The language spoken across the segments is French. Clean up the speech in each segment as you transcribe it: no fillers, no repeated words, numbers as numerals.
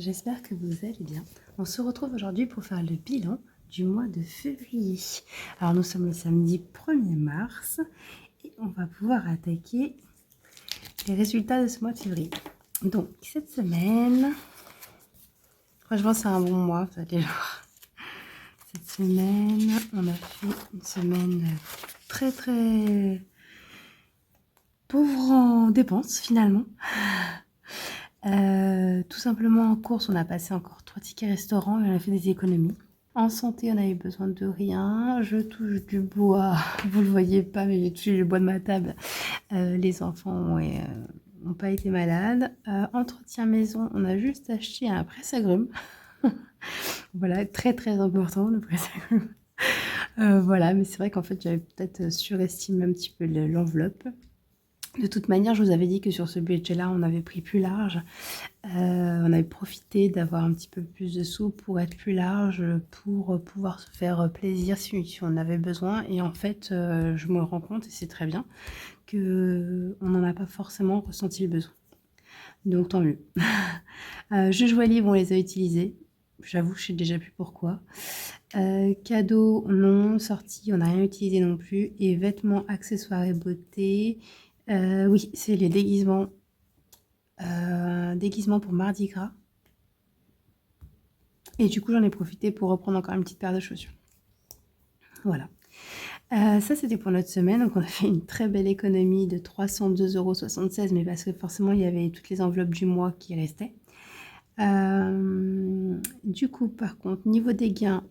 j'espère que vous allez bien. On se retrouve aujourd'hui pour faire le bilan du mois de février. Alors nous sommes le samedi 1er mars et on va pouvoir attaquer les résultats de ce mois de février. Donc cette semaine, franchement c'est un bon mois, vous allez voir. Cette semaine, on a fait une semaine très pauvre en dépenses finalement. Tout simplement en course, on a passé encore 3 tickets restaurants et on a fait des économies. En santé, on avait besoin de rien. Je touche du bois. Vous le voyez pas, mais j'ai touché le bois de ma table. Les enfants n'ont pas été malades. Entretien maison, on a juste acheté un presse-agrumes. Voilà, très important le presse-agrumes. Voilà, mais c'est vrai qu'en fait, j'avais peut-être surestimé un petit peu l'enveloppe. De toute manière, je vous avais dit que sur ce budget-là, on avait pris plus large. On avait profité d'avoir un petit peu plus de sous pour être plus large, pour pouvoir se faire plaisir si on avait besoin. Et en fait, je me rends compte, et c'est très bien, qu'on n'en a pas forcément ressenti le besoin. Donc tant mieux. Jeux jouets livres, on les a utilisés. J'avoue, je sais déjà plus pourquoi. Cadeaux, non. Sorties, on n'a rien utilisé non plus. Et vêtements, accessoires et beauté... oui, c'est les déguisements. Déguisement pour Mardi Gras. Et du coup, j'en ai profité pour reprendre encore une petite paire de chaussures. Voilà. Ça, c'était pour notre semaine. Donc, on a fait une très belle économie de 302,76 €, mais parce que forcément, il y avait toutes les enveloppes du mois qui restaient. Du coup, par contre, niveau des gains,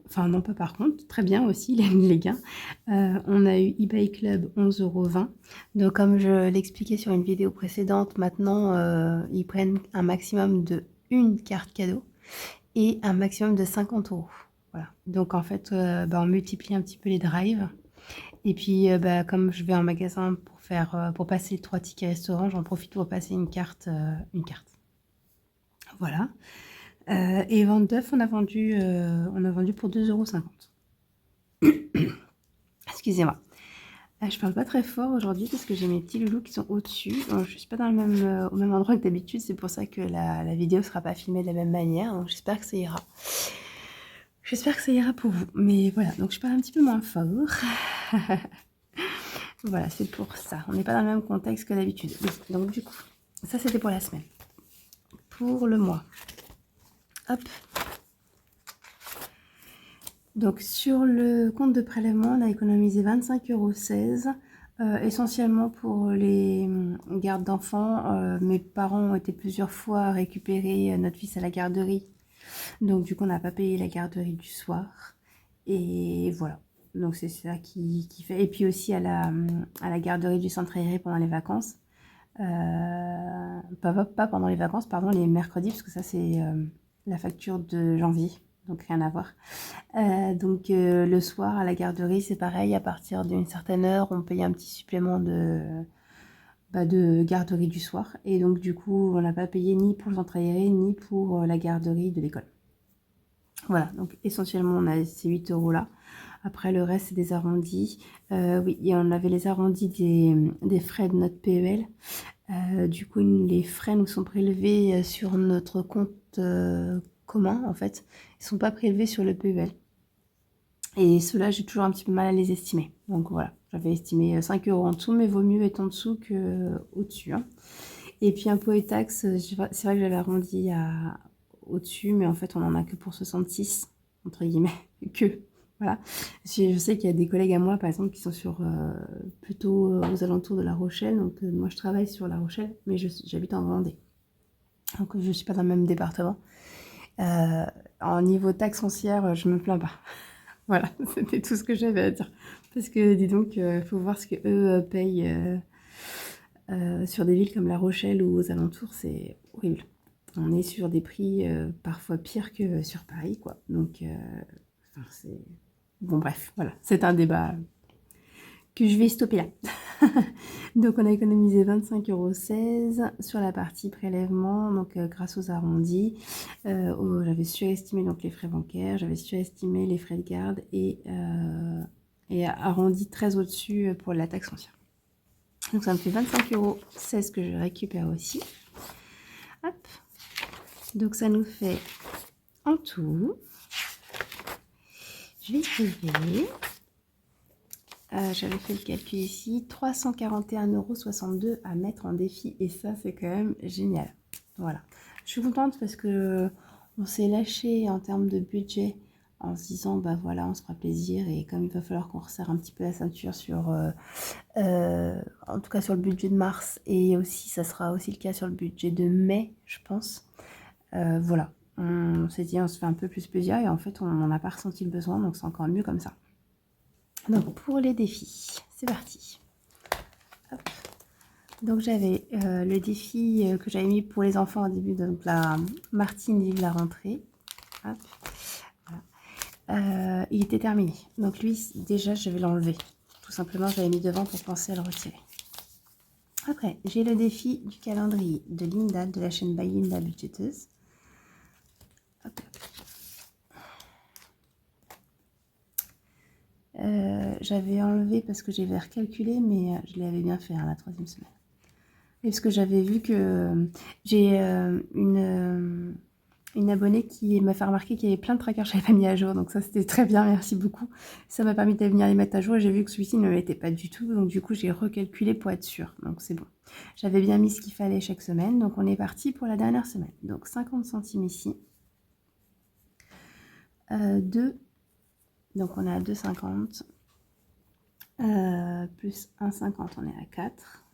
enfin non pas par contre, très bien aussi les gains. On a eu eBay Club 11,20 €. Donc comme je l'expliquais sur une vidéo précédente, maintenant ils prennent un maximum de une carte cadeau et un maximum de 50 €. Voilà. Donc en fait, on multiplie un petit peu les drives. Et puis comme je vais en magasin pour passer 3 tickets restaurants, j'en profite pour passer une carte. Voilà. Et vente d'œufs, on a vendu pour 2,50 €. Excusez-moi. Je parle pas très fort aujourd'hui parce que j'ai mes petits loulous qui sont au-dessus. Donc, je suis pas au même endroit que d'habitude. C'est pour ça que la vidéo sera pas filmée de la même manière. Donc j'espère que ça ira. J'espère que ça ira pour vous. Mais voilà, donc je parle un petit peu moins fort. Voilà, c'est pour ça. On n'est pas dans le même contexte que d'habitude. Donc du coup, ça c'était pour la semaine. Pour le mois. Hop. Donc sur le compte de prélèvement, on a économisé 25,16 €, essentiellement pour les gardes d'enfants. Mes parents ont été plusieurs fois récupérer notre fils à la garderie. Donc du coup, on n'a pas payé la garderie du soir. Et voilà. Donc c'est ça qui fait. Et puis aussi à la garderie du centre aéré pendant les vacances. Pas pendant les vacances, pardon, les mercredis, parce que ça c'est la facture de janvier. Donc rien à voir. Donc le soir à la garderie, c'est pareil, à partir d'une certaine heure, on paye un petit supplément de garderie du soir. Et donc du coup, on n'a pas payé ni pour le centre aéré, ni pour la garderie de l'école. Voilà, donc essentiellement, on a ces 8 € là. Après, le reste, c'est des arrondis. Oui, et on avait les arrondis des frais de notre PEL. Du coup, les frais nous sont prélevés sur notre compte commun, en fait. Ils ne sont pas prélevés sur le PEL. Et ceux-là, j'ai toujours un petit peu mal à les estimer. Donc voilà, j'avais estimé 5 € en dessous, mais vaut mieux être en dessous qu'au-dessus. Hein. Et puis impôts et taxes, c'est vrai que j'avais arrondi au-dessus, mais en fait, on n'en a que pour 66, entre guillemets, que. Voilà. Je sais qu'il y a des collègues à moi, par exemple, qui sont plutôt aux alentours de La Rochelle. Donc moi, je travaille sur La Rochelle, mais j'habite en Vendée. Donc je ne suis pas dans le même département. En niveau taxe foncière, je me plains pas. Voilà, c'était tout ce que j'avais à dire. Parce que dis donc, faut voir ce qu'eux payent sur des villes comme La Rochelle ou aux alentours, c'est horrible. On est sur des prix parfois pires que sur Paris, quoi. Donc, c'est... Bon, bref, voilà, c'est un débat que je vais stopper là. Donc, on a économisé 25,16 € sur la partie prélèvement, donc grâce aux arrondis. J'avais surestimé donc les frais bancaires, j'avais surestimé les frais de garde et arrondi très au-dessus pour la taxe foncière. Donc, ça me fait 25,16 € que je récupère aussi. Hop. Donc ça nous fait en tout, je vais écrire, j'avais fait le calcul ici, 341,62 € à mettre en défi et ça c'est quand même génial. Voilà, je suis contente parce que on s'est lâché en termes de budget en se disant bah voilà on se fera plaisir et comme il va falloir qu'on resserre un petit peu la ceinture sur en tout cas sur le budget de mars et aussi ça sera aussi le cas sur le budget de mai je pense. Voilà, on s'est dit on se fait un peu plus plaisir et en fait on n'en a pas ressenti le besoin donc c'est encore mieux comme ça. Donc pour les défis, c'est parti. Hop. Donc j'avais le défi que j'avais mis pour les enfants au début, donc la Martine vive la rentrée. Hop. Voilà. Il était terminé. Donc lui déjà je vais l'enlever. Tout simplement j'avais mis devant pour penser à le retirer. Après j'ai le défi du calendrier de Linda de la chaîne By Linda Budgeteuse. Hop. J'avais enlevé parce que j'avais recalculé, mais je l'avais bien fait hein, la 3e semaine. Et parce que j'avais vu que j'ai une abonnée qui m'a fait remarquer qu'il y avait plein de trackers que je n'avais pas mis à jour. Donc ça, c'était très bien, merci beaucoup. Ça m'a permis de venir les mettre à jour et j'ai vu que celui-ci ne me l'était pas du tout. Donc du coup, j'ai recalculé pour être sûre. Donc c'est bon. J'avais bien mis ce qu'il fallait chaque semaine. Donc on est parti pour la dernière semaine. Donc 50 centimes ici. 2. Donc on est à 2,50. Plus 1,50, on est à 4.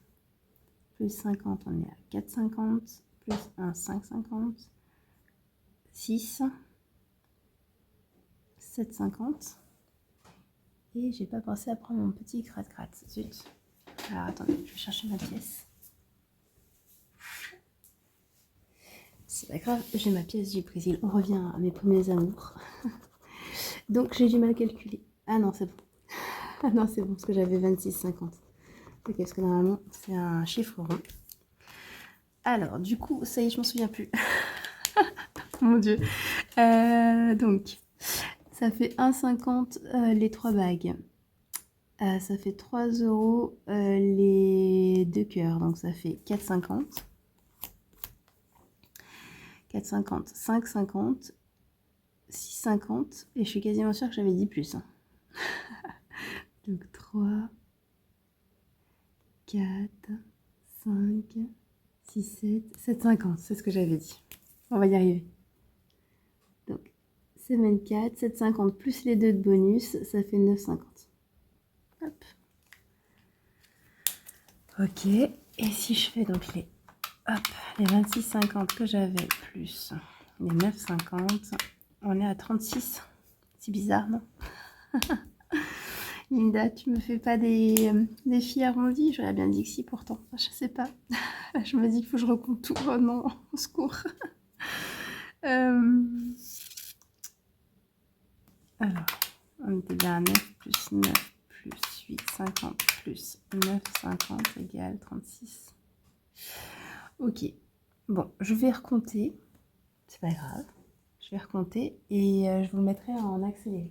Plus 50, on est à 4,50. Plus 1, 5,50. 6. 7,50. Et j'ai pas pensé à prendre mon petit gratte-gratte. Zut. Alors attendez, je vais chercher ma pièce. C'est pas grave, j'ai ma pièce du Brésil. On revient à mes premiers amours. Donc j'ai du mal à calculer. Ah non, c'est bon. Ah non, c'est bon, parce que j'avais 26,50. Ok, parce que normalement, c'est un chiffre rond. Alors, du coup, ça y est, je m'en souviens plus. Mon Dieu. Donc, ça fait 1,50 les 3 bagues. Ça fait 3 € les 2 cœurs. Donc, ça fait 4,50. 4,50, 5,50, 6,50. Et je suis quasiment sûre que j'avais dit plus. Hein. Donc, 3, 4, 5, 6, 7, 7,50. C'est ce que j'avais dit. On va y arriver. Donc, semaine 4, 7,50 plus les 2 de bonus, ça fait 9,50. Hop. Ok. Et si je fais donc les 26,50 que j'avais plus les 9,50, on est à 36. C'est bizarre, non? Linda, tu me fais pas des filles arrondies? J'aurais bien dit que si pourtant. Enfin, je sais pas. Je me dis qu'il faut que je recompte tout. Oh non, au secours. Alors, on était bien à 9 plus 9 plus 8,50 plus 9,50 égale 36. Ok. Bon, je vais recompter. C'est pas grave. Je vais recompter et je vous le mettrai en accéléré.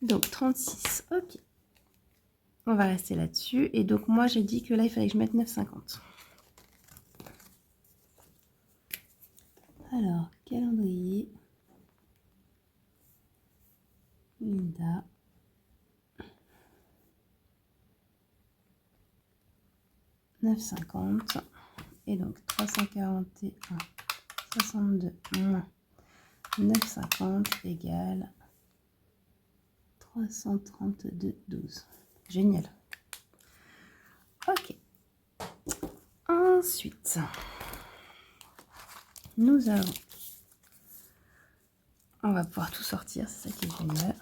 Donc 36, ok. On va rester là-dessus. Et donc moi j'ai dit que là il fallait que je mette 9,50. Alors, calendrier. Linda. « 9,50. Et donc 341, 62 moins 9,50 égale 332,12. Génial. Ok. Ensuite, nous avons... On va pouvoir tout sortir, c'est ça qui est génial.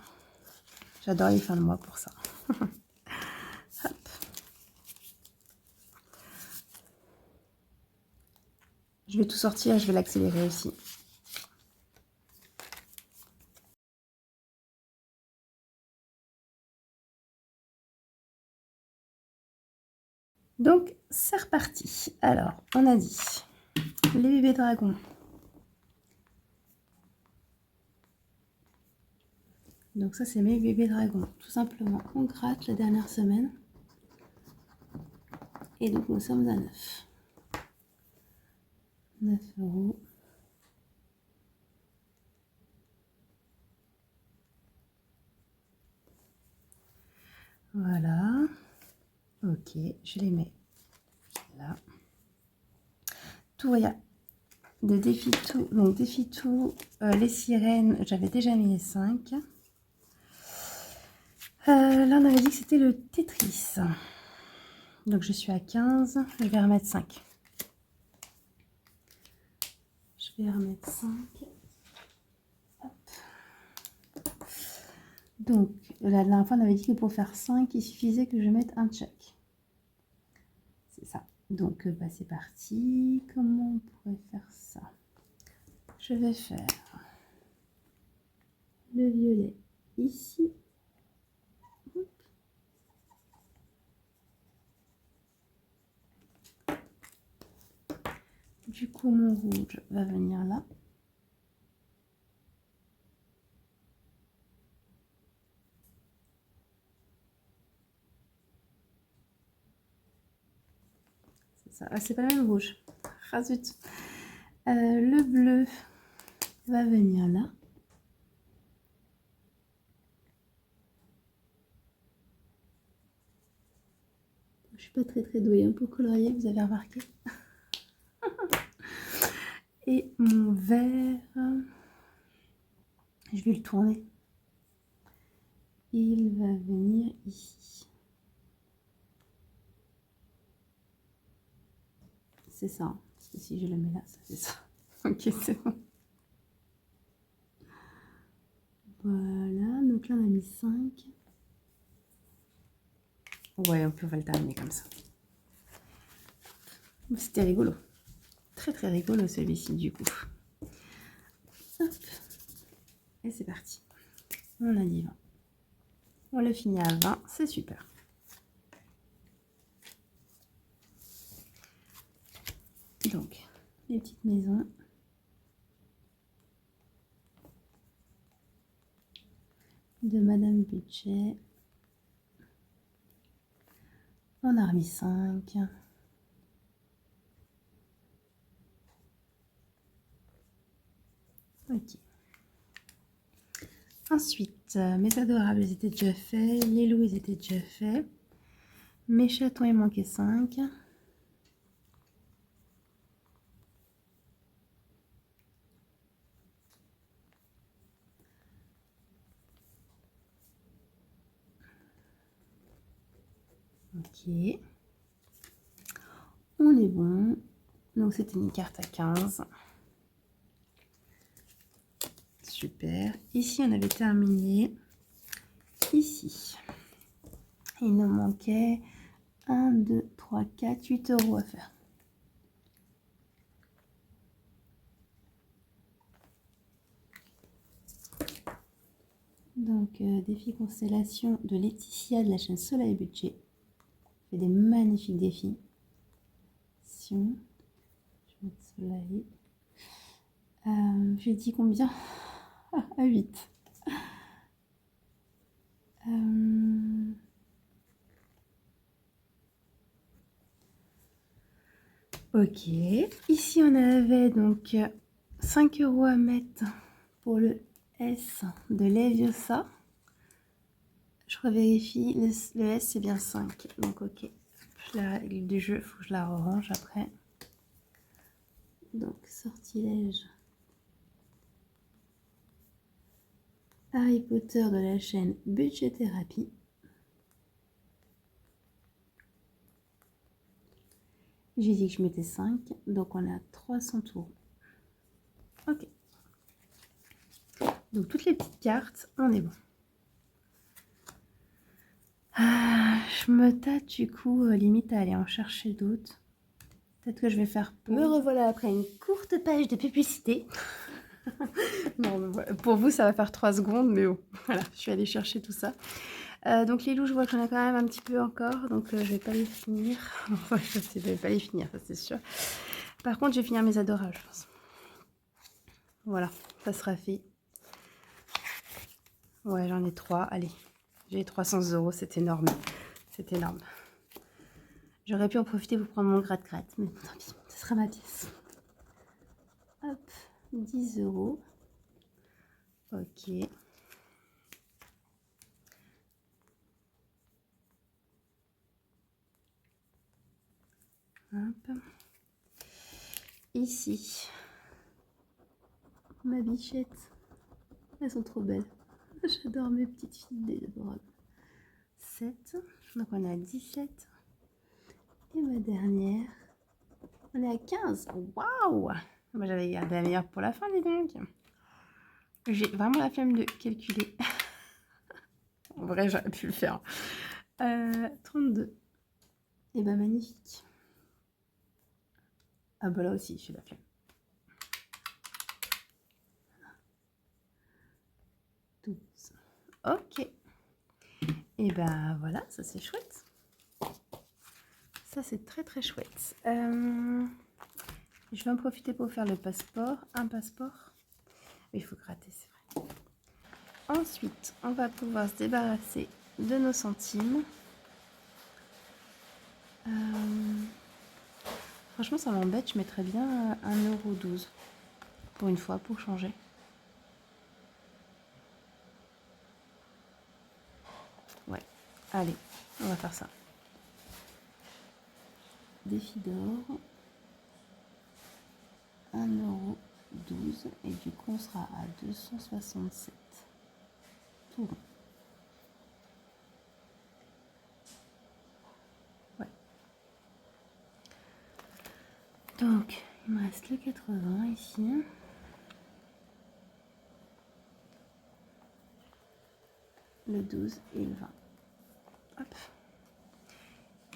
J'adore les fins de mois pour ça. Hop. Je vais tout sortir, je vais l'accélérer aussi. Donc, c'est reparti. Alors, on a dit les bébés dragons. Donc ça, c'est mes bébés dragons. Tout simplement, on gratte la dernière semaine. Et donc, nous sommes à 9. 9 €. Voilà. Ok, je les mets là. Tout, il y a de défi tout. Donc, défi tout, les sirènes, j'avais déjà mis les 5. Là, on avait dit que c'était le Tetris. Donc, je suis à 15. Je vais remettre 5. Je vais remettre 5. Hop. Donc, la dernière fois, on avait dit que pour faire 5, il suffisait que je mette un check. C'est ça. Donc, bah, c'est parti. Comment on pourrait faire ça? Je vais faire le violet ici. Du coup, mon rouge va venir là. C'est ça. Ah, c'est pas le même rouge. Ah zut. Le bleu va venir là. Je suis pas très douée pour colorier, vous avez remarqué. Et mon vert, je vais le tourner. Il va venir ici. C'est ça, hein, parce que si je le mets là, ça fait ça. Ok, c'est bon. Voilà, donc là on a mis 5. Ouais, on va le terminer comme ça. C'était rigolo. Très rigolo celui-ci du coup. Hop. Et c'est parti. On a dit 20. On le finit à 20, c'est super. Donc, les petites maisons. De Madame Budget. On a remis 5. Ok. Ensuite, mes adorables, ils étaient déjà faits. Les loups, ils étaient déjà faits. Mes chatons, il manquait 5. Ok. On est bon. Donc, c'était une carte à 15. Super. Ici, on avait terminé. Ici, il nous manquait 1, 2, 3, 4, 8 € à faire. Donc, défi constellation de Laetitia de la chaîne Soleil Budget. Fait des magnifiques défis. Je vais mettre Soleil. J'ai dit combien? À 8. Ok. Ici, on avait donc 5 € à mettre pour le S de Leviosa. Je revérifie. Le S, c'est bien 5. Donc, ok. La règle du jeu, il faut que je la range après. Donc, sortilège. Harry Potter de la chaîne Budget Thérapie. J'ai dit que je mettais 5, donc on est à 300 tours. Ok. Donc toutes les petites cartes, on est bon. Je me tâte du coup, limite à aller en chercher d'autres. Peut-être que je vais faire pause. Me revoilà après une courte page de publicité. Non, pour vous, ça va faire 3 secondes, mais bon, voilà, je suis allée chercher tout ça. Donc les loups, je vois que j'en ai quand même un petit peu encore, donc je vais pas les finir. Enfin, je vais pas les finir, ça c'est sûr. Par contre, je vais finir mes adorables, je pense. Voilà, ça sera fait. Ouais, j'en ai 3. Allez, j'ai 300 €, c'est énorme. C'est énorme. J'aurais pu en profiter pour prendre mon gratte-gratte, mais tant pis, ce sera ma pièce. Hop, 10 €. Ok. Hop. Ici, ma bichette. Elles sont trop belles. J'adore mes petites filles adorables. 7. Donc on est à 17. Et ma dernière, on est à 15. Waouh! Moi j'avais gardé la meilleure pour la fin, dis donc. J'ai vraiment la flemme de calculer. En vrai, j'aurais pu le faire. 32. Et ben magnifique. Ah bah là aussi, j'ai la flemme. 12. Ok. Et ben voilà, ça c'est chouette. Ça c'est très très chouette. Je vais en profiter pour faire le passeport. Un passeport. Il faut gratter, c'est vrai. Ensuite, on va pouvoir se débarrasser de nos centimes. Franchement, ça m'embête. Je mettrais bien 1,12 € pour une fois, pour changer. Ouais, allez, on va faire ça. Défi d'or. 1,12 € et du coup on sera à 267. Tout bon. Ouais. Donc il me reste le 80 ici. Le 12 et le 20. Hop.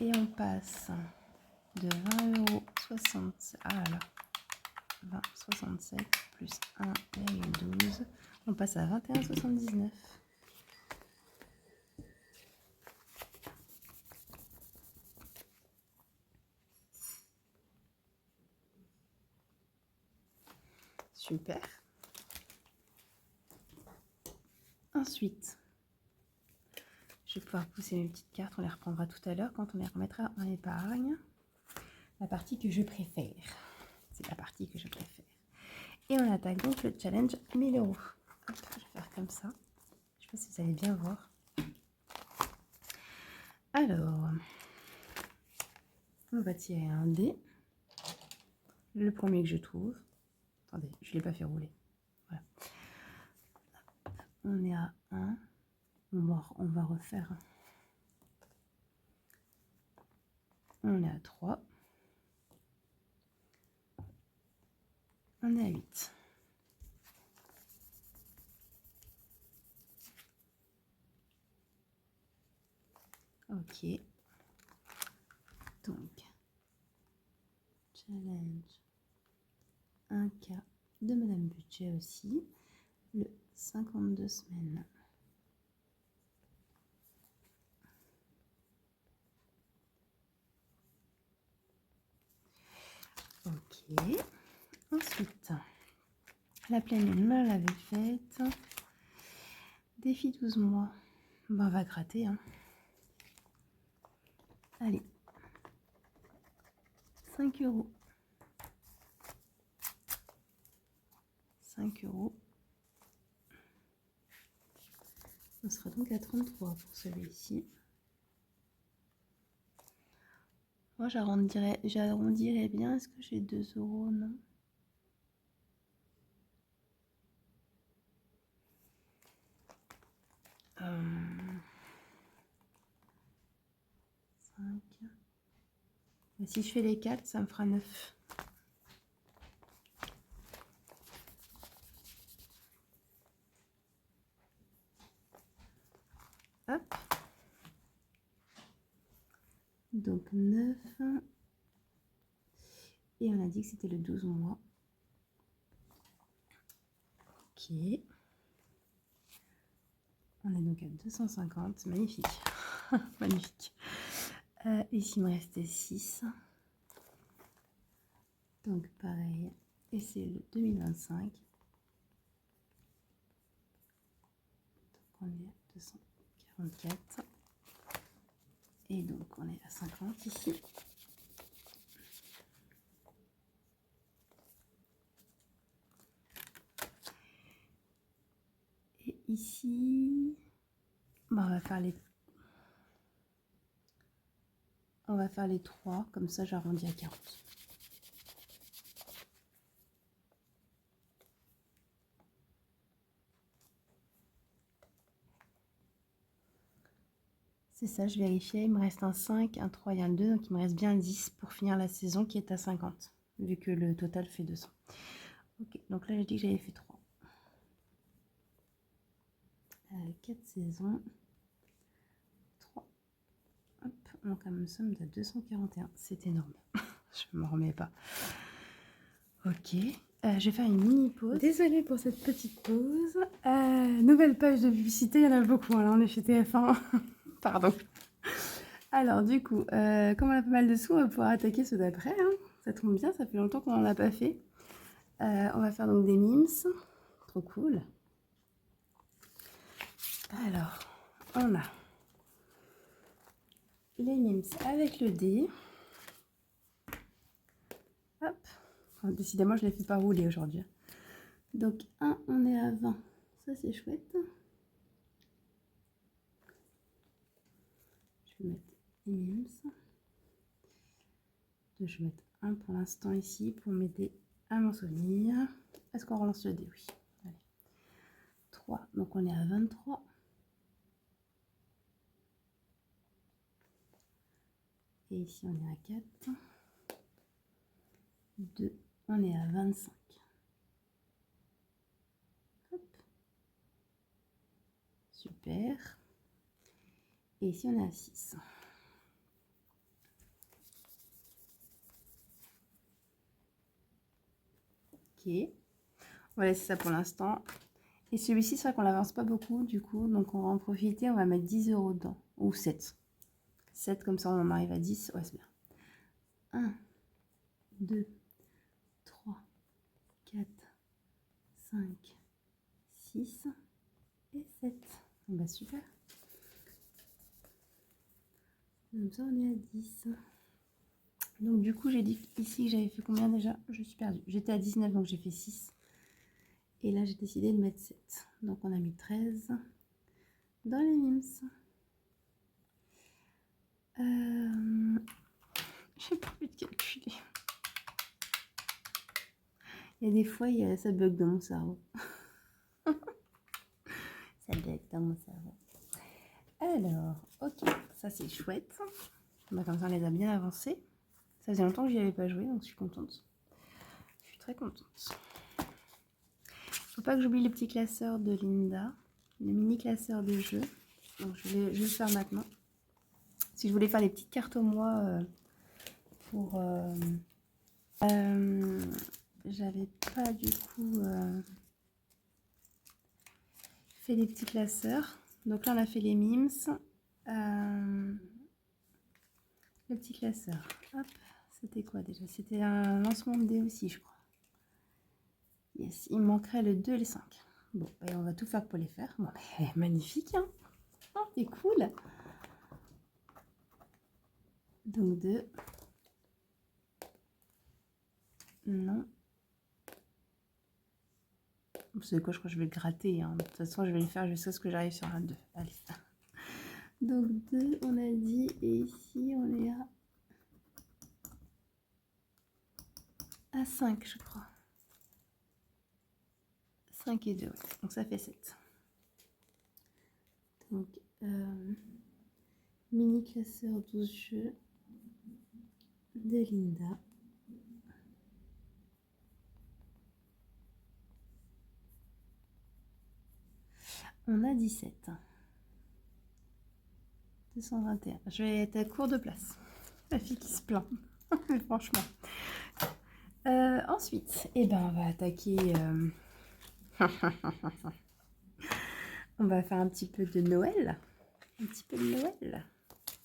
Et on passe de 20,67 €. Ah là là. 20,67 plus 1,12. On passe à 21,79. Super. Ensuite, je vais pouvoir pousser mes petites cartes. On les reprendra tout à l'heure quand on les remettra en épargne. La partie que je préfère. C'est la partie que je préfère. Et on attaque donc le challenge 1000 €. Hop, je vais faire comme ça. Je ne sais pas si vous allez bien voir. Alors, on va tirer un dé. Le premier que je trouve. Attendez, je ne l'ai pas fait rouler. Voilà. On est à 1. On va refaire. On est à 3. On est à 8. Ok. Donc, challenge 1K de Madame Budget aussi. Le 52 semaines. Ok. Ensuite, la pleine lune, on l'avait faite. Défi 12 mois. Ben, on va gratter. Hein. Allez. 5 €. 5 €. On sera donc à 33 pour celui-ci. Moi, j'arrondirais bien. Est-ce que j'ai 2 €? Non. Euh, 5. Et si je fais les 4, ça me fera 9. Hop. Donc 9. Et on a dit que c'était le 12 mois. Ok. On est donc à 250. Magnifique. Magnifique. Ici, il me restait 6. Donc pareil. Et c'est le 2025. Donc on est à 244. Et donc, on est à 50 ici. Et ici, bah, on va faire les 3, comme ça j'arrondis à 40. C'est ça, je vérifiais, il me reste un 5, un 3 et un 2, donc il me reste bien 10 pour finir la saison qui est à 50, vu que le total fait 200. Ok, donc là j'ai dit que j'avais fait 3. 4 saisons. 3. Hop, donc nous sommes à 241, c'est énorme. Je ne m'en remets pas. Ok, je vais faire une mini pause. Désolée pour cette petite pause. Nouvelle page de publicité, il y en a beaucoup. Là, on est chez TF1. Pardon. Alors, du coup, comme on a pas mal de sous, on va pouvoir attaquer ceux d'après. Hein. Ça tombe bien, ça fait longtemps qu'on n'en a pas fait. On va faire donc des mimes. Trop cool. Alors, on a les mimes avec le dé. Hop. Enfin, décidément, je ne les fais pas rouler aujourd'hui. Donc, 1, on est à 20. Ça, c'est chouette. Je vais mettre les mimes. 2, je vais mettre 1 pour l'instant ici pour m'aider à m'en souvenir. Est-ce qu'on relance le dé? Oui. Allez. 3, donc on est à 23. Et ici, on est à 4. 2, on est à 25. Hop. Super. Et ici, on est à 6. Ok. On va laisser ça pour l'instant. Et celui-ci, c'est vrai qu'on l'avance pas beaucoup, du coup. Donc, on va en profiter. On va mettre 10 € dedans. Ou 7. 7, comme ça, on en arrive à 10. Ouais, c'est bien. 1, 2, 3, 4, 5, 6 et 7. Bah, super. Comme ça, on est à 10. Donc, du coup, j'ai dit ici que j'avais fait combien déjà? Je suis perdue. J'étais à 19, donc j'ai fait 6. Et là, j'ai décidé de mettre 7. Donc, on a mis 13 dans les mimes. J'ai pas envie de calculer. Il y a des fois, ça bug dans mon cerveau. Ça bug dans mon cerveau. Alors, ok, ça c'est chouette. Bah, comme ça, on les a bien avancés. Ça faisait longtemps que j'y avais pas joué, donc je suis contente. Je suis très contente. Faut pas que j'oublie le petit classeur de Linda, le mini classeur de jeu. Donc je vais le faire maintenant. Si je voulais faire les petites cartes au mois pour... j'avais pas du coup fait les petits classeurs. Donc là on a fait les mimes. Le petit classeur. Hop, c'était quoi déjà? C'était un lancement de dés aussi, je crois. Yes, il me manquerait le 2 et le 5. Bon, bah, on va tout faire pour les faire. Bon, bah, magnifique, hein? Oh, c'est cool. Donc 2. Non. Vous savez quoi, je crois que je vais le gratter. Hein. De toute façon, je vais le faire jusqu'à ce que j'arrive sur un 2. Allez. Donc 2, on a dit. Et ici, on est à 5, je crois. 5 et 2, ouais. Donc ça fait 7. Donc, mini classeur 12 jeux de Linda. On a 17. 221. Je vais être à court de place. La fille qui se plaint. Mais franchement. Ensuite, eh ben, on va attaquer... on va faire un petit peu de Noël. Un petit peu de Noël.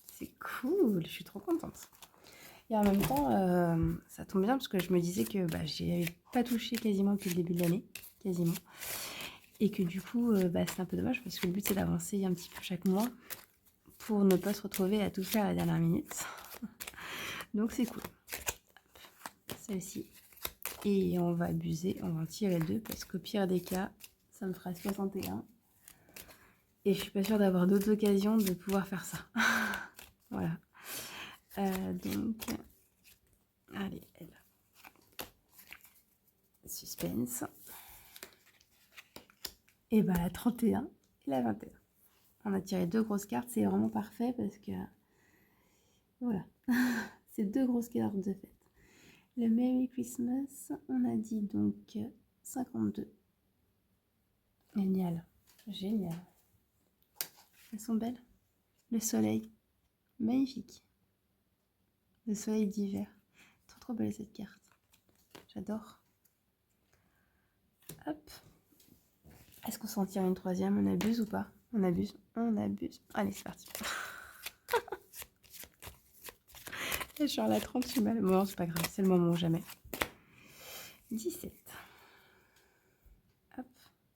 C'est cool. Je suis trop contente. Et en même temps, ça tombe bien parce que je me disais que bah, j'y avais pas touché quasiment depuis le début de l'année. Quasiment. Et que du coup, c'est un peu dommage parce que le but c'est d'avancer un petit peu chaque mois pour ne pas se retrouver à tout faire à la dernière minute. Donc c'est cool. Celle-ci. Et on va abuser, on va en tirer 2 parce qu'au pire des cas, ça me fera 61. Et je suis pas sûre d'avoir d'autres occasions de pouvoir faire ça. Voilà. Donc, allez, elle. Suspense. Et bah la 31 et la 21. On a tiré 2 grosses cartes, c'est vraiment parfait parce que voilà, c'est 2 grosses cartes de fête. Le Merry Christmas, on a dit donc 52. Génial, génial. Elles sont belles. Le soleil, magnifique. Le soleil d'hiver. Trop trop belle cette carte. J'adore. Hop. Est-ce qu'on s'en tire une troisième? On abuse ou pas? On abuse. On abuse. Allez, c'est parti. Je suis à la 30, je suis mal. Bon, c'est pas grave, c'est le moment ou jamais. 17. Hop.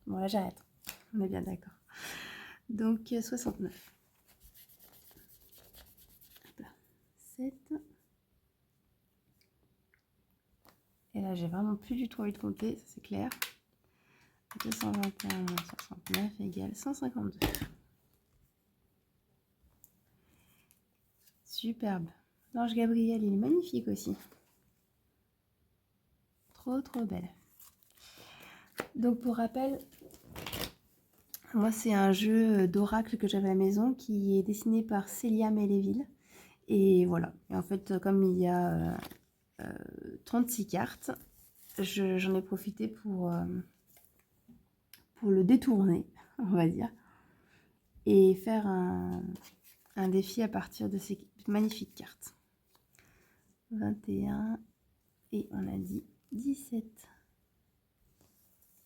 Bon, là, j'arrête. On est bien d'accord. Donc, 69. Hop là. 7. Et là, j'ai vraiment plus du tout envie de compter, ça c'est clair. 221 moins 69 égale 152. Superbe. L'ange Gabriel, il est magnifique aussi. Trop, trop belle. Donc, pour rappel, moi, c'est un jeu d'oracle que j'avais à la maison qui est dessiné par Célia Melléville. Et voilà. Et en fait, comme il y a 36 cartes, j'en ai profité pour le détourner, on va dire, et faire un défi à partir de ces magnifiques cartes. 21 et on a dit 17.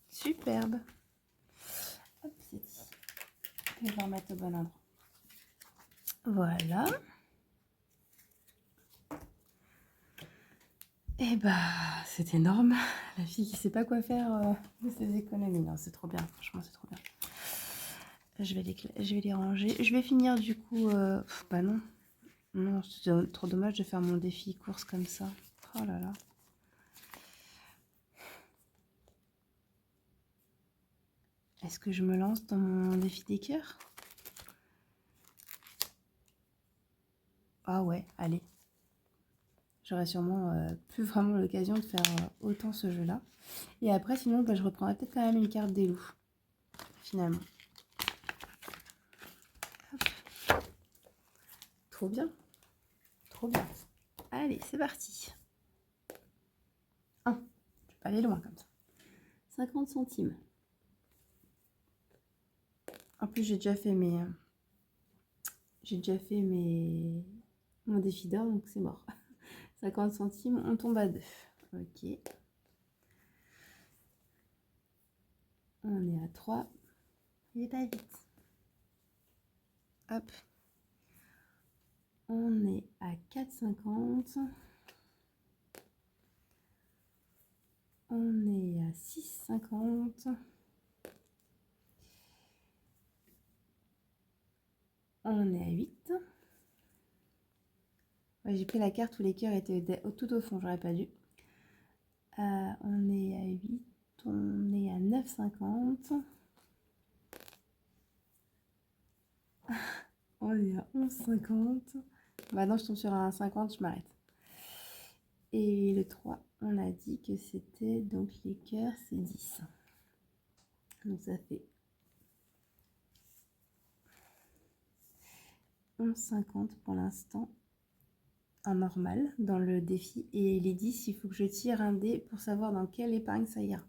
Superbe. Hop, c'est dit. Je vais la remettre au bon endroit. Voilà. Et bah, c'est énorme. La fille qui sait pas quoi faire de ses économies. Non, c'est trop bien. Franchement, c'est trop bien. Je vais les ranger. Je vais finir du coup... bah non. Non, c'est trop dommage de faire mon défi course comme ça. Oh là là. Est-ce que je me lance dans mon défi des cœurs? Ah ouais, allez. J'aurai sûrement plus vraiment l'occasion de faire autant ce jeu-là. Et après, sinon, bah, je reprendrai peut-être quand même une carte des loups, finalement. Hop. Trop bien. Trop bien. Allez, c'est parti. 1. Je vais pas aller loin comme ça. 50 centimes. En plus, j'ai déjà fait mon défi d'or, donc c'est mort. 50 centimes, on tombe à 2. Ok. On est à 3. Il est pas vite. Hop. On est à 4,50. On est à 6,50. On est à 8. Ouais, j'ai pris la carte où les cœurs étaient tout au fond, j'aurais pas dû. On est à 8. On est à 9,50. On est à 11,50. Maintenant, je tombe sur un 50, je m'arrête. Et le 3, on a dit que c'était, donc les cœurs, c'est 10. Donc ça fait 11,50 pour l'instant, en normal, dans le défi. Et les 10, il faut que je tire un dé pour savoir dans quelle épargne ça ira.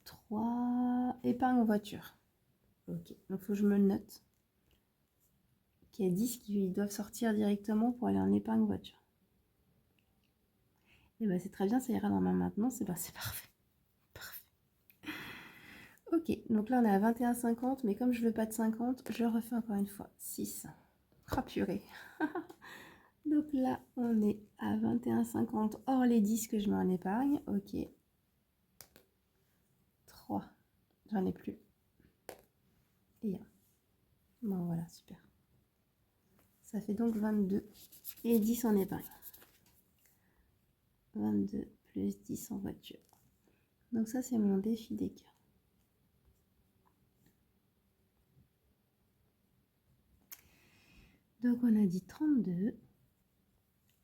3, épargne voiture. Ok, donc il faut que je me le note. Qu'il y a 10 qui doivent sortir directement pour aller en épargne voiture. Et bah c'est très bien, ça ira dans ma maintenance, c'est parfait. Parfait. Ok, donc là on est à 21,50, mais comme je veux pas de 50, je refais encore une fois. 6. Ah purée. Donc là on est à 21,50 hors les 10 que je mets en épargne. Ok. 3. J'en ai plus. Et 1. Bon, voilà, super. Ça fait donc 22 et 10 en épargne. 22 plus 10 en voiture. Donc ça, c'est mon défi des cœurs. Donc on a dit 32.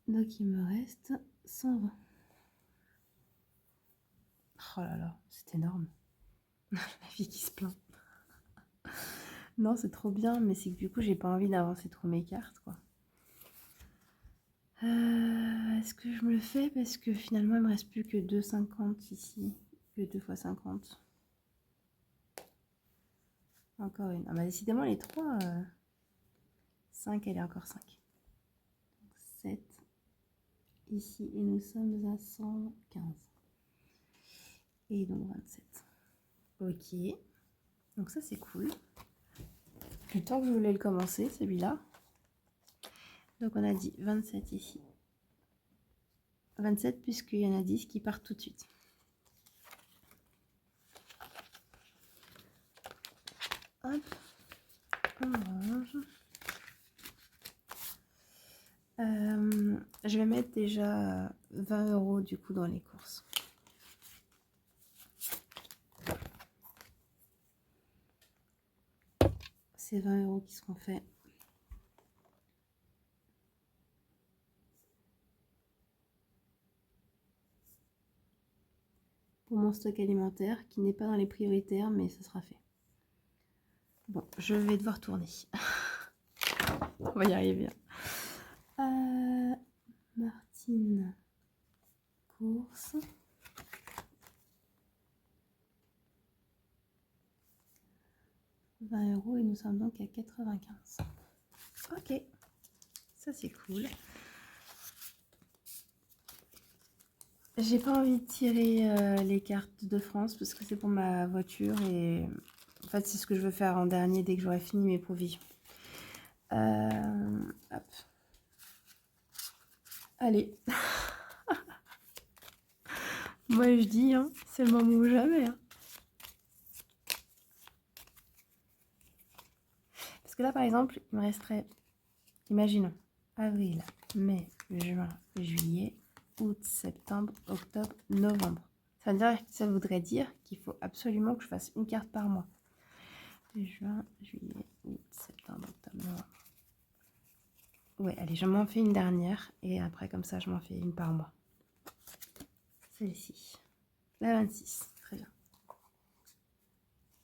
Donc il me reste 120. Oh là là, c'est énorme. La fille qui se plaint. Non, c'est trop bien, mais c'est que du coup, j'ai pas envie d'avancer trop mes cartes, quoi. Est-ce que je me le fais? Parce que finalement, il me reste plus que 2,50 ici. Que 2 fois 50. Encore une. Ah bah décidément, les 3... 5, elle est encore 5. 7. Ici, et nous sommes à 115. Et donc 27. Ok. Donc ça, c'est cool. Du temps que je voulais le commencer, celui-là. Donc on a dit 27 ici. 27 puisqu'il y en a 10 qui partent tout de suite. Hop. On range. Je vais mettre déjà 20 € du coup dans les courses. C'est 20 € qui seront faits. Pour mon stock alimentaire qui n'est pas dans les prioritaires, mais ça sera fait. Bon, je vais devoir tourner. On va y arriver. Martine, course. « 20 € et nous sommes donc à 95. Ok, ça c'est cool. J'ai pas envie de tirer les cartes de France parce que c'est pour ma voiture et en fait c'est ce que je veux faire en dernier dès que j'aurai fini mes provisions. Hop. Allez. Moi je dis, hein, c'est le moment ou jamais. Hein. Parce que là par exemple, il me resterait, imaginons, avril, mai, juin, juillet, août, septembre, octobre, novembre. Ça voudrait dire qu'il faut absolument que je fasse une carte par mois. Juin, juillet, août, septembre, octobre, novembre. Ouais, allez, je m'en fais une dernière et après comme ça je m'en fais une par mois. Celle-ci. La 26, très bien.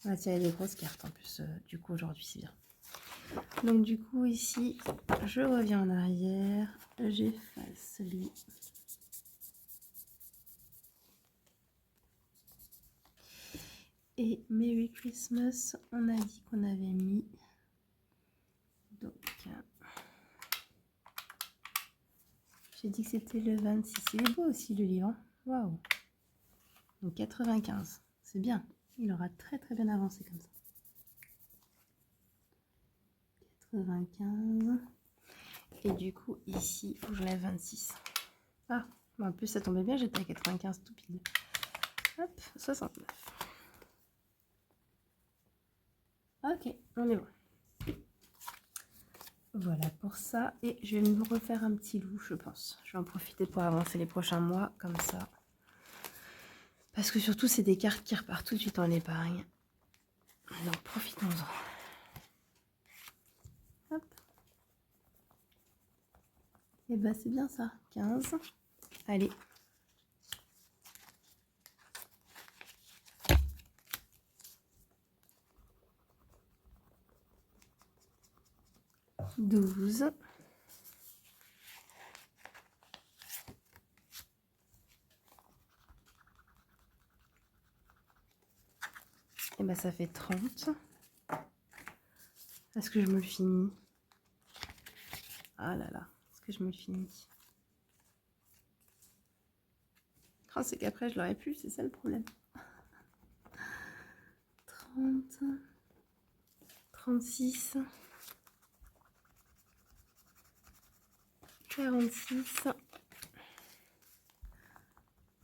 On va tirer des grosses cartes en plus, du coup aujourd'hui c'est bien. Donc du coup ici, je reviens en arrière, j'efface lui. Et Merry Christmas, on a dit qu'on avait mis. Donc, j'ai dit que c'était le 26. Il est beau aussi le livre. Waouh! Donc 95, c'est bien. Il aura très très bien avancé comme ça. 95. Et du coup, ici, il faut que je lève 26. Ah, en plus ça tombait bien, j'étais à 95 tout pile. Hop, 69. Ok, on est bon. Voilà pour ça. Et je vais me refaire un petit loup, je pense. Je vais en profiter pour avancer les prochains mois, comme ça. Parce que surtout, c'est des cartes qui repartent tout de suite en épargne. Donc, profitons-en. Hop. Et bah, c'est bien ça. 15. Allez. « 12. » Et bah, ça fait 30. Est-ce que je me le finis? Ah là là, est-ce que je me le finis? Oh, c'est qu'après, je l'aurais pu, c'est ça le problème. 30. 36. 46.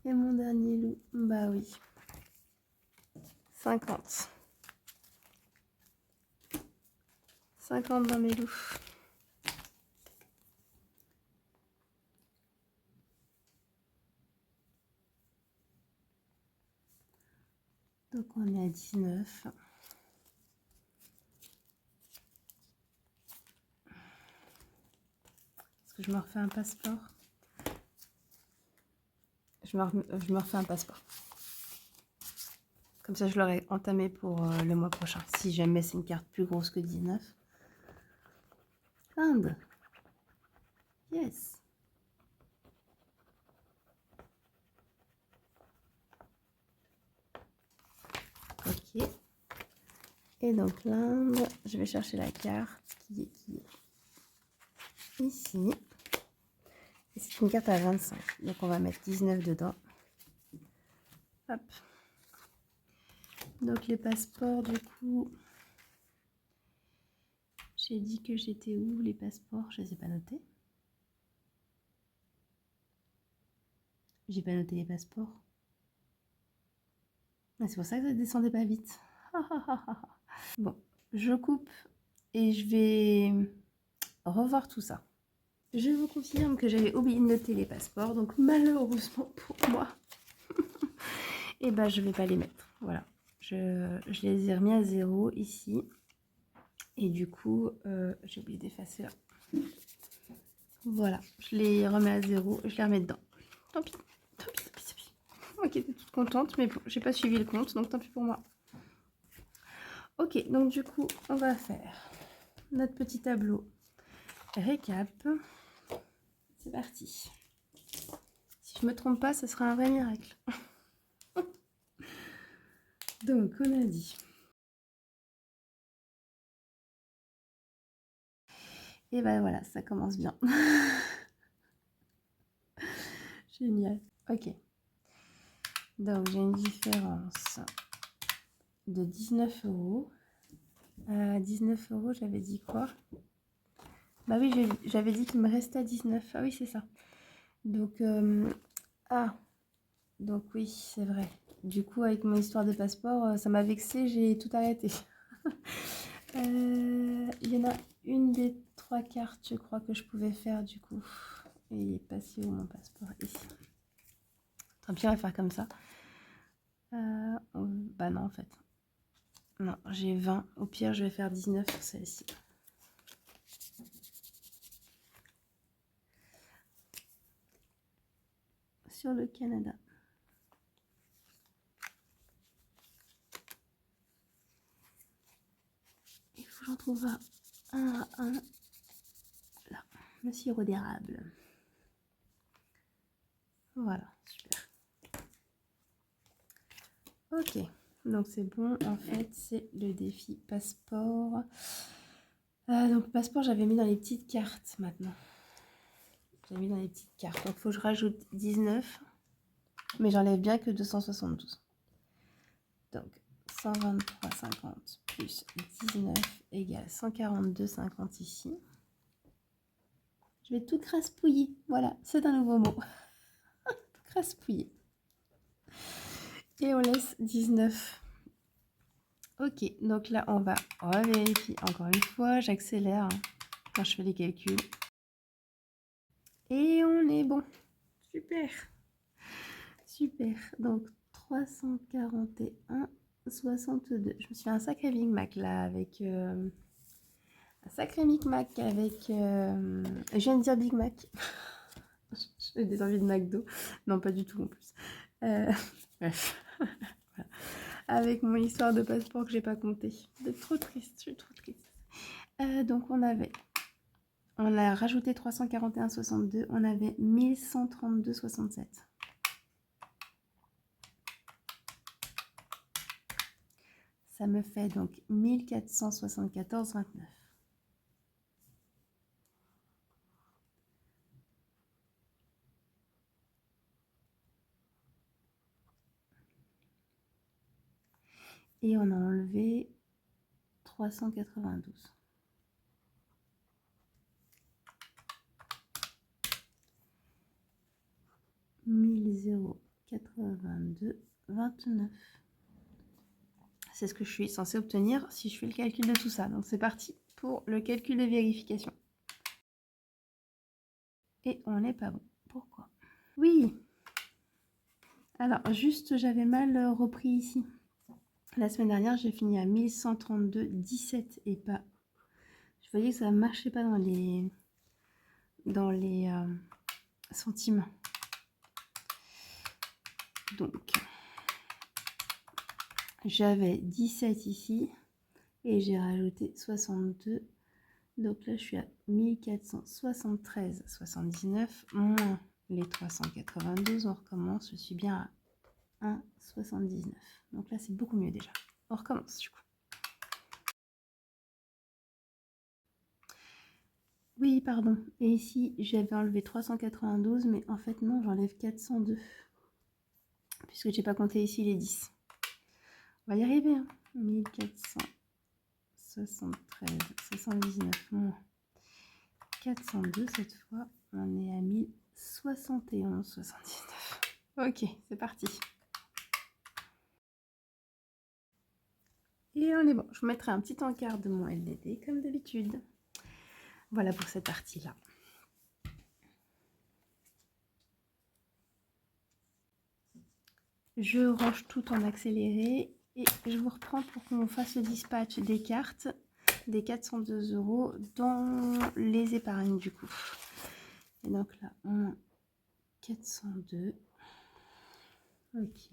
Et mon dernier loup, bah oui. 50. 50 dans mes loups. Donc on est à 19. Est-ce que je me refais un passeport? Je me refais un passeport. Comme ça, je l'aurai entamé pour le mois prochain. Si jamais c'est une carte plus grosse que 19. Inde. Yes. Ok. Et donc l'Inde, je vais chercher la carte qui est ici. Et c'est une carte à 25. Donc on va mettre 19 dedans. Hop. Donc les passeports, du coup, j'ai dit que j'étais où les passeports? Je ne les ai pas notés. J'ai pas noté les passeports. Ah, c'est pour ça que ça descendait pas vite. Bon, je coupe et je vais revoir tout ça. Je vous confirme que j'avais oublié de noter les passeports, donc malheureusement pour moi, et ben je vais pas les mettre. Voilà, je les ai remis à 0 ici. Et du coup, j'ai oublié d'effacer là. Voilà, je les remets à 0 et je les remets dedans. Tant pis, tant pis, tant pis, tant pis. Ok, t'es toute contente, mais bon, j'ai pas suivi le compte, donc tant pis pour moi. Ok, donc du coup, on va faire notre petit tableau récap. C'est parti. Si je me trompe pas, ce sera un vrai miracle. Donc, on a dit. Et ben voilà, ça commence bien. Génial. Ok. Donc, j'ai une différence de 19 €. 19 €, j'avais dit quoi? Bah oui, j'avais dit qu'il me restait 19. Ah oui, c'est ça. Donc, donc oui, c'est vrai. Du coup, avec mon histoire de passeport, ça m'a vexée, j'ai tout arrêté. Il y en a une des 3 cartes, je crois, que je pouvais faire du coup. Et il est passé où mon passeport? Ici. Tant pis, on va faire comme ça. Bah non, en fait. Non, j'ai 20. Au pire, je vais faire 19 sur celle-ci. Sur le Canada. Il faut que j'en trouve un à un. Là, le sirop d'érable. Voilà, super. Ok, donc c'est bon. En fait, c'est le défi passeport. Donc passeport, j'avais mis dans les petites cartes maintenant. J'ai mis dans les petites cartes. Donc il faut que je rajoute 19. Mais j'enlève bien que 272. Donc 123,50 plus 19 égale 142,50 ici. Je vais tout craspouiller. Voilà, c'est un nouveau mot. Tout craspouiller. Et on laisse 19. Ok, donc là, on va revérifier encore une fois. J'accélère quand je fais les calculs. Et on est bon. Super. Super. Donc 341,62. Je me suis fait un sacré Big Mac là avec... un sacré Micmac avec... je viens de dire Big Mac. J'ai des envies de McDo. Non, pas du tout en plus. Bref. Voilà. Avec mon histoire de passeport que j'ai pas compté. C'est trop triste, je suis trop triste. Donc on a rajouté 341,62. On avait 1132,67. Ça me fait donc 1474,29. Et on a enlevé 392. 1082,29. C'est ce que je suis censée obtenir si je fais le calcul de tout ça. Donc c'est parti pour le calcul de vérification. Et on n'est pas bon. Pourquoi? Oui. Alors, juste, j'avais mal repris ici. La semaine dernière, j'ai fini à 1132,17 et pas... Je voyais que ça ne marchait pas dans les centimes. Donc, j'avais 17 ici et j'ai rajouté 62. Donc là, je suis à 1473,79 moins les 392. On recommence. Je suis bien à 1,79. Donc là, c'est beaucoup mieux déjà. On recommence du coup. Oui, pardon. Et ici, j'avais enlevé 392, mais en fait, non, j'enlève 402. Puisque j'ai pas compté ici les 10. On va y arriver. Hein. 1473,79 moins 402 cette fois. On est à 1071,79. Ok, c'est parti. Et on est bon. Je vous mettrai un petit encart de mon LDD comme d'habitude. Voilà pour cette partie-là. Je range tout en accéléré et je vous reprends pour qu'on fasse le dispatch des cartes des 402 € dans les épargnes du coup. Et donc là, on a 402. Ok.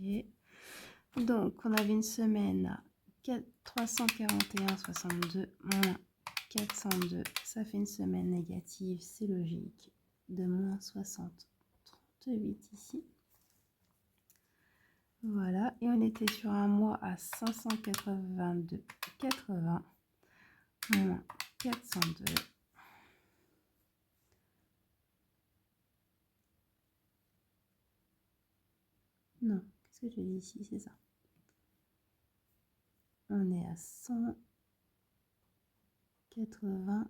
Donc, on avait une semaine à 341,62 moins 402. Ça fait une semaine négative, c'est logique. De moins 60,38 ici. Voilà. Et on était sur un mois à 582,80 moins 402. Non, qu'est-ce que j'ai dit ici? C'est ça. On est à 180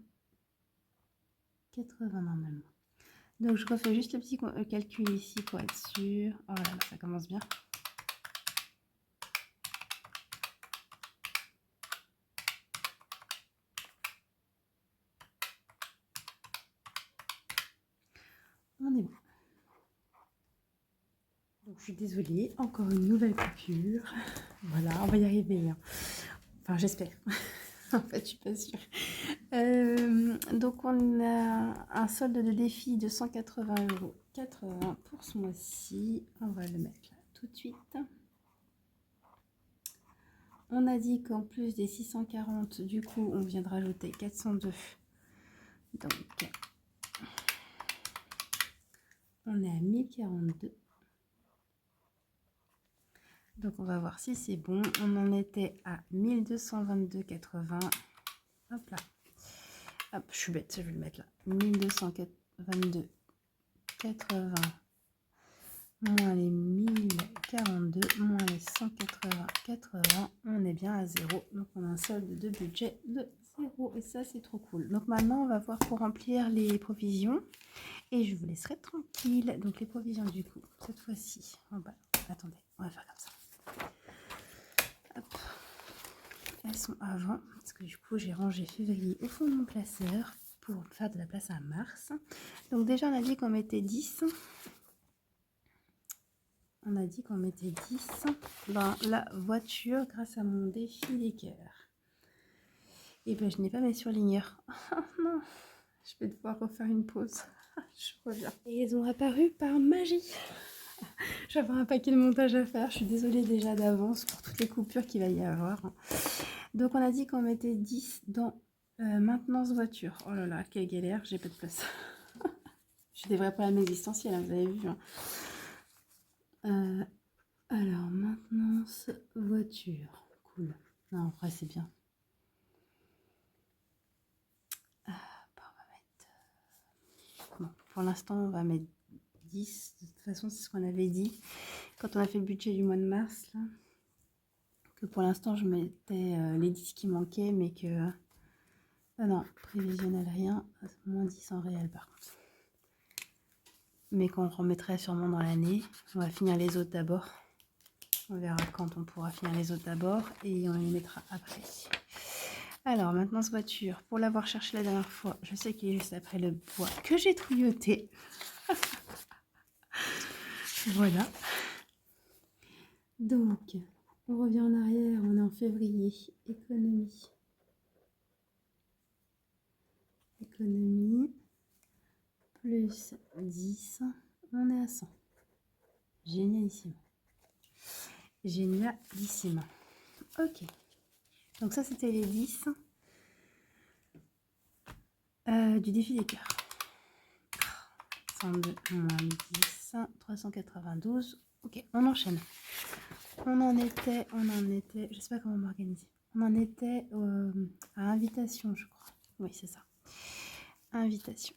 normalement. Donc je refais juste le petit calcul ici pour être sûr. Oh là là, ça commence bien. On est bon. Donc je suis désolée, encore une nouvelle coupure. Voilà, on va y arriver. Hein. Enfin, j'espère. En fait, je suis pas sûre. Donc on a un solde de défi de 180,80 € pour ce mois-ci. On va le mettre là tout de suite. On a dit qu'en plus des 640, du coup, on vient de rajouter 402. Donc, on est à 1042. Donc, on va voir si c'est bon. On en était à 1222,80. Hop là. Hop, je suis bête, je vais le mettre là. 1222,80 moins les 1042 moins les 180,80. On est bien à 0. Donc, on a un solde de budget de 0. Et ça, c'est trop cool. Donc, maintenant, on va voir pour remplir les provisions. Et je vous laisserai tranquille. Donc, les provisions, du coup, cette fois-ci. Oh bah, attendez, on va faire comme ça. Hop. Elles sont avant, parce que du coup j'ai rangé février au fond de mon classeur pour faire de la place à mars. Donc déjà on a dit qu'on mettait 10. On a dit qu'on mettait 10 dans la voiture grâce à mon défi des cœurs. Et ben je n'ai pas mes surligneurs. Oh non, je vais devoir refaire une pause. Je reviens. Et ils ont apparu par magie. J'avais un paquet de montage à faire. Je suis désolée déjà d'avance pour toutes les coupures qu'il va y avoir. Donc on a dit qu'on mettait 10 dans maintenance voiture. Oh là là, quelle galère, j'ai pas de place. J'ai des vrais problèmes existentiels, hein, vous avez vu. Hein. Alors, maintenance voiture. Cool. Non, en vrai, c'est bien. Bon, on va mettre... Bon, pour l'instant, on va mettre 10. De toute façon, c'est ce qu'on avait dit quand on a fait le budget du mois de mars. Là. Que pour l'instant, je mettais les 10 qui manquaient, mais que... Ah non, prévisionnel rien. Moins 10 en réel, par contre. Mais qu'on remettrait sûrement dans l'année. On va finir les autres d'abord. On verra quand on pourra finir les autres d'abord et on les mettra après. Alors, maintenant, cette voiture, pour l'avoir cherché la dernière fois, je sais qu'il est juste après le bois que j'ai trouilloté. Voilà. Donc, on revient en arrière, on est en février. Économie. Économie. Plus 10, on est à 100. Génialissime. Génialissime. Ok. Donc ça, c'était les 10 du défi des cœurs. 102 moins 10, 392. Ok, on enchaîne. On en était, je sais pas comment m'organiser. On en était à invitation, je crois. Oui, c'est ça. Invitation.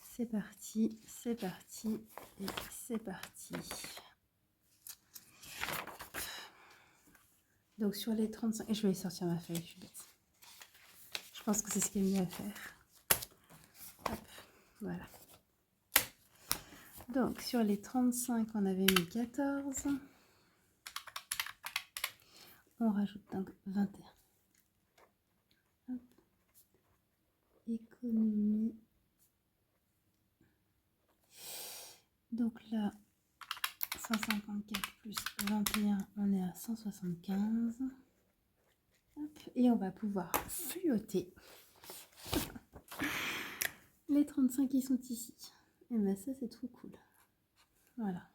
C'est parti, c'est parti, et c'est parti. Donc sur les 35, et je vais sortir ma feuille, je suis bête. Je pense que c'est ce qu'il y a mieux à faire. Hop, voilà. Donc sur les 35, on avait mis 14. On rajoute donc 21. Hop. Économie. Donc là, 154 plus 21, on est à 175. Hop. Et on va pouvoir fluoter les 35 qui sont ici. Et bien ça, c'est trop cool. Voilà.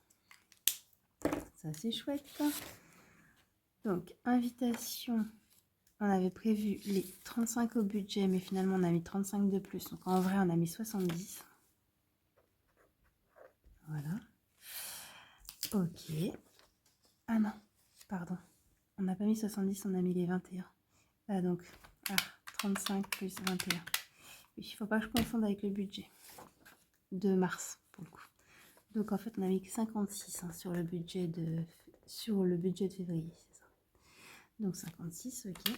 Ça, c'est chouette. Donc, invitation. On avait prévu les 35 au budget, mais finalement, on a mis 35 de plus. Donc, en vrai, on a mis 70. Voilà. Ok. Ah non, pardon. On n'a pas mis 70, on a mis les 21. Ah, donc, 35 plus 21. Oui, il ne faut pas que je confonde avec le budget de mars, pour le coup. Donc, en fait, on a mis 56 sur le budget de février, c'est ça. Donc, 56, ok.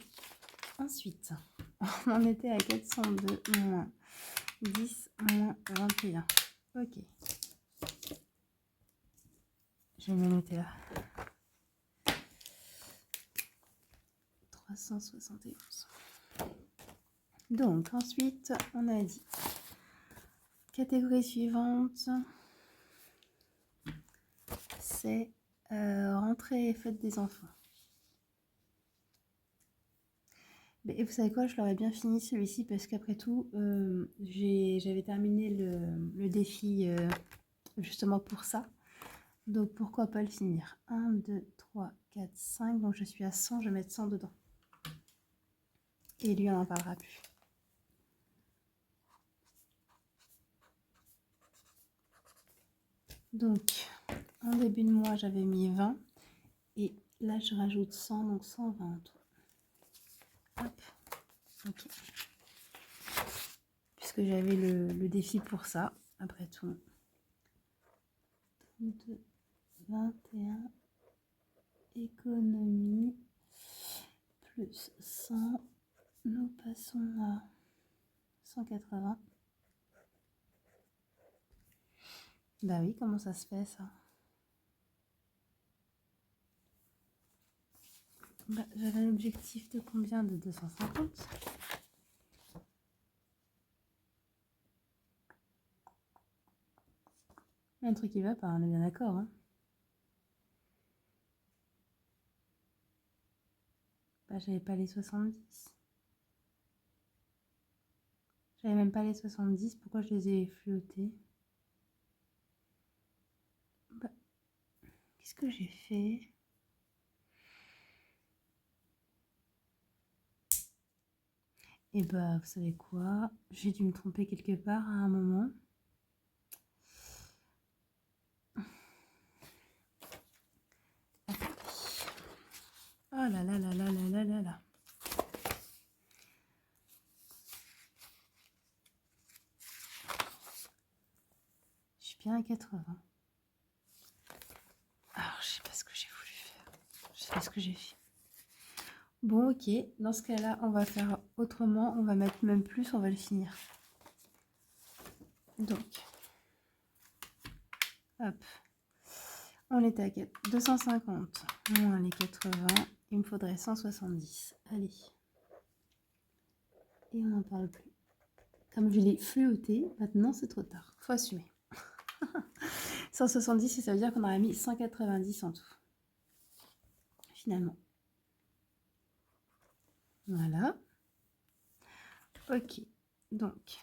Ensuite, on en était à 402 moins 10 moins 21. Ok. Je vais me noter là. 371. Donc, ensuite, on a dit catégorie suivante, c'est rentrée et fête des enfants. Et vous savez quoi, je l'aurais bien fini celui-ci parce qu'après tout, j'avais terminé le défi justement pour ça. Donc pourquoi pas le finir. 1, 2, 3, 4, 5. Donc je suis à 100, je vais mettre 100 dedans. Et lui, on n'en parlera plus. Donc, en début de mois, j'avais mis 20. Et là, je rajoute 100, donc 120. Hop. Ok. Puisque j'avais le défi pour ça, après tout. 32, 21, économie, plus 100. Nous passons à 180. Bah oui, comment ça se fait ça? Bah, j'avais un objectif de combien? De 250. Un truc qui va pas, on est bien d'accord. Hein, bah, j'avais pas les 70. J'avais même pas les 70. Pourquoi je les ai flottés? Bah, qu'est-ce que j'ai fait? Et bah, vous savez quoi? J'ai dû me tromper quelque part à un moment. Oh là là là là là là là là. Je suis bien à 80. Alors, je sais pas ce que j'ai voulu faire. Je sais pas ce que j'ai fait. Bon, ok. Dans ce cas-là, on va faire autrement. On va mettre même plus, on va le finir. Donc, hop. On était à 250 moins les 80. Il me faudrait 170. Allez. Et on n'en parle plus. Comme je l'ai fleuté, maintenant c'est trop tard. Faut assumer. 170, et ça veut dire qu'on aurait mis 190 en tout. Finalement. Voilà. Ok. Donc.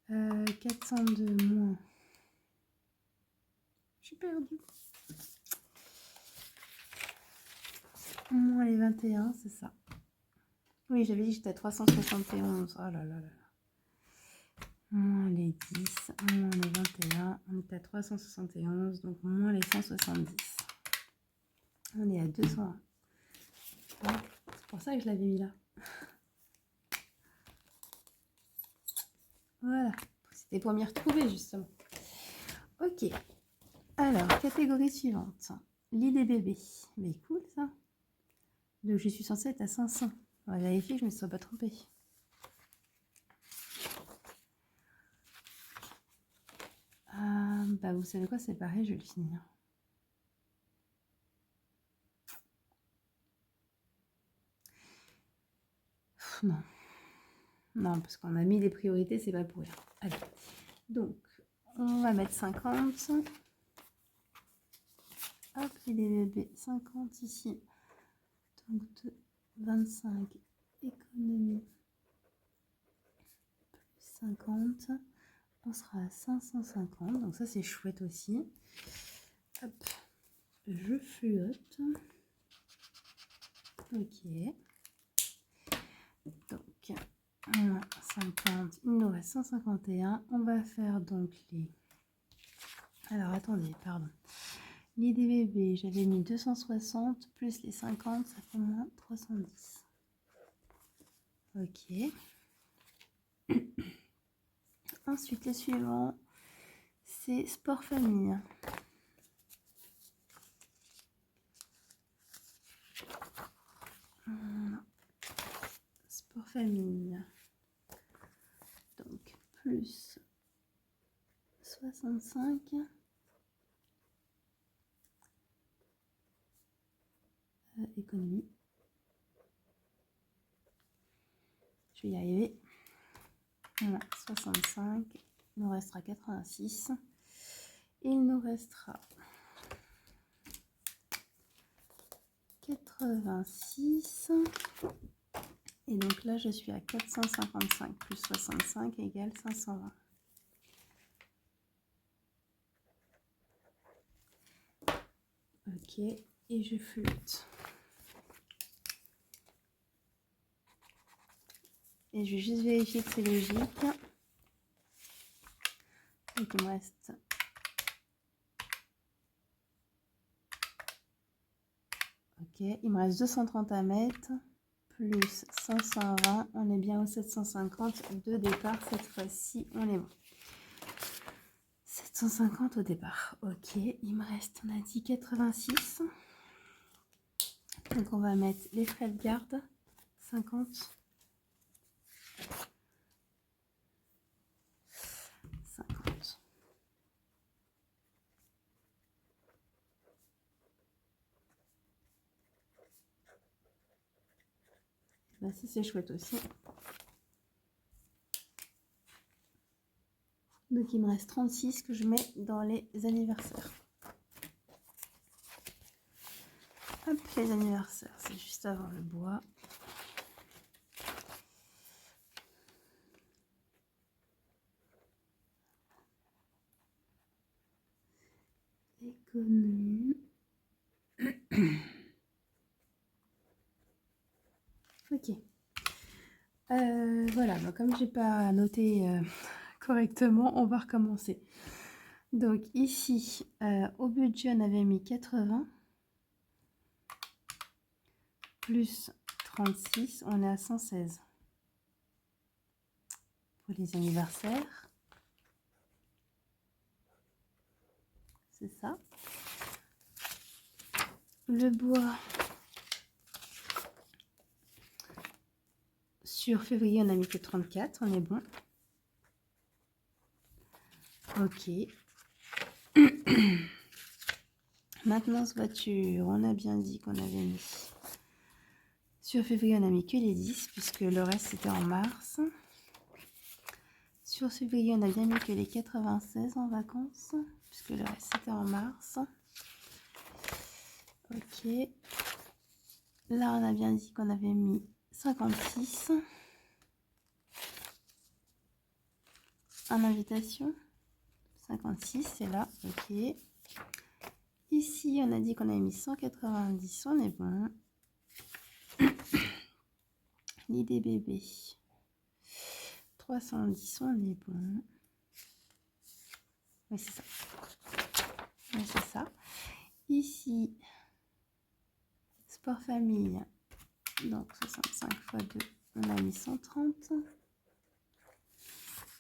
402 moins. Je suis perdue. Moins les 21, c'est ça. Oui, j'avais dit que j'étais à 371. Oh là là là là. Moins les 10, moins les 21. On est à 371, donc moins les 170. On est à 201. Ah, c'est pour ça que je l'avais mis là. Voilà. C'était pour m'y retrouver, justement. Ok. Alors, catégorie suivante. Lit des bébés. Mais cool, ça. Donc, je suis censée être à 500. On va vérifier que je ne me sois pas trompée. Bah, vous savez quoi, c'est pareil, je vais le finir. Non. Non, parce qu'on a mis des priorités, c'est pas pour rien. Allez. Donc, on va mettre 50. Hop, il est bébé. 50 ici. Donc, 25 économie. Plus 50. On sera à 550. Donc, ça, c'est chouette aussi. Hop. Je flotte. Ok. Donc, 50, il nous reste 151. On va faire donc les... Alors, attendez, pardon. Les DBB, j'avais mis 260 plus les 50, ça fait moins 310. Ok. Ensuite, le suivant, c'est sport famille. Sport famille. Donc, plus 65. Économie. Je vais y arriver. Voilà, 65. Il nous restera 86. Il nous restera 86. Et donc là, je suis à 455 plus 65 égale 520. Ok, et je flotte. Et je vais juste vérifier que c'est logique. Donc il me reste... Ok, il me reste 230 à mettre, plus 520, on est bien au 750 de départ, cette fois-ci, on est bon. 750 au départ, ok, il me reste, on a dit 86. Donc on va mettre les frais de garde, 50. 50. Là, si c'est chouette aussi. Donc il me reste 36 que je mets dans les anniversaires. Hop, les anniversaires, c'est juste avant le bois. Économie. Ok. Voilà, donc comme j'ai pas noté correctement, on va recommencer. Donc ici, au budget, on avait mis 80 plus 36, on est à 116 pour les anniversaires. C'est ça. Le bois, sur février, on a mis que 34, on est bon. Ok. Maintenance voiture, on a bien dit qu'on avait mis. Sur février, on a mis que les 10, puisque le reste c'était en mars. Sur février, on a bien mis que les 96 en vacances, puisque le reste c'était en mars. Ok. Là, on a bien dit qu'on avait mis 56 en invitation. 56, c'est là. Ok. Ici, on a dit qu'on avait mis 190, on est bon. L'idée bébé. 310, on est bon. Oui, c'est ça. Oui, c'est ça. Ici, sport famille. Donc, 65 x 2, on a mis 130.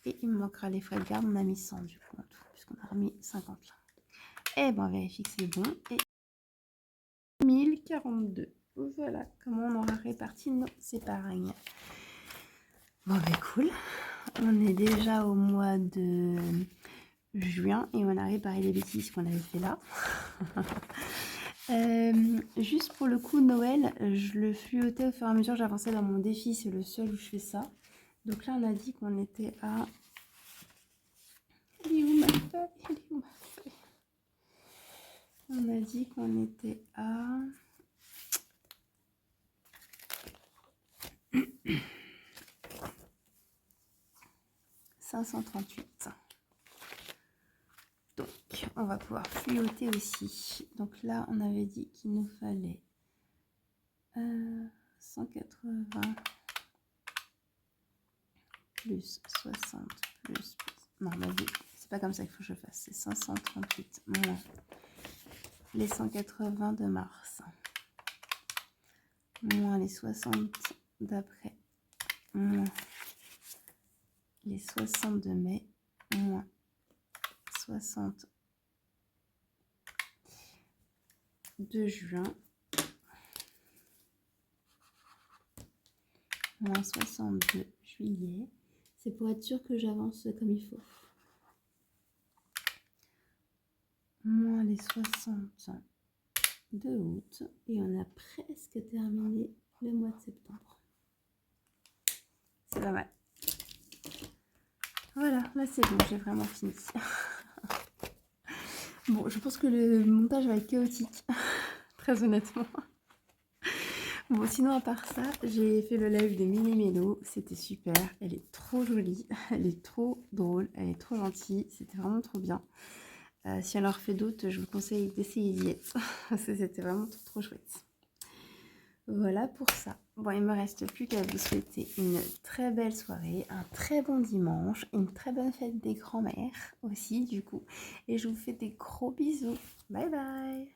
Et il me manquera les frais de garde, on a mis 100 du coup en tout, puisqu'on a remis 50 là. Et ben, on vérifie que c'est bon. Et 1042. Voilà comment on aura réparti nos épargnes. Bon, ben cool. On est déjà au mois de juin et on a réparé les bêtises qu'on avait fait là. Juste pour le coup, Noël, je le fluotais au fur et à mesure que j'avançais dans mon défi. C'est le seul où je fais ça. Donc là, on a dit qu'on était à... Elle est où ma feuille? Elle est où ma feuille? On a dit qu'on était à... « 538. Donc, on va pouvoir fluoter aussi. Donc là, on avait dit qu'il nous fallait 180 plus 60 plus... Non, c'est pas comme ça qu'il faut que je fasse. C'est 538 moins les 180 de mars. Moins les 60 d'après. Moins les 60 de mai. Moins 60 de juin. Moins 60 de juillet. C'est pour être sûr que j'avance comme il faut. Moins les 60 de août. Et on a presque terminé le mois de septembre. C'est pas mal. Voilà, là c'est bon, j'ai vraiment fini. Bon, je pense que le montage va être chaotique, très honnêtement. Bon, sinon à part ça, j'ai fait le live de Mini Mélo, c'était super, elle est trop jolie, elle est trop drôle, elle est trop gentille, c'était vraiment trop bien. Si elle en refait d'autres, je vous conseille d'essayer d'y être, parce que c'était vraiment trop chouette. Voilà pour ça. Bon, il me reste plus qu'à vous souhaiter une très belle soirée, un très bon dimanche, une très bonne fête des grands-mères aussi du coup. Et je vous fais des gros bisous. Bye bye!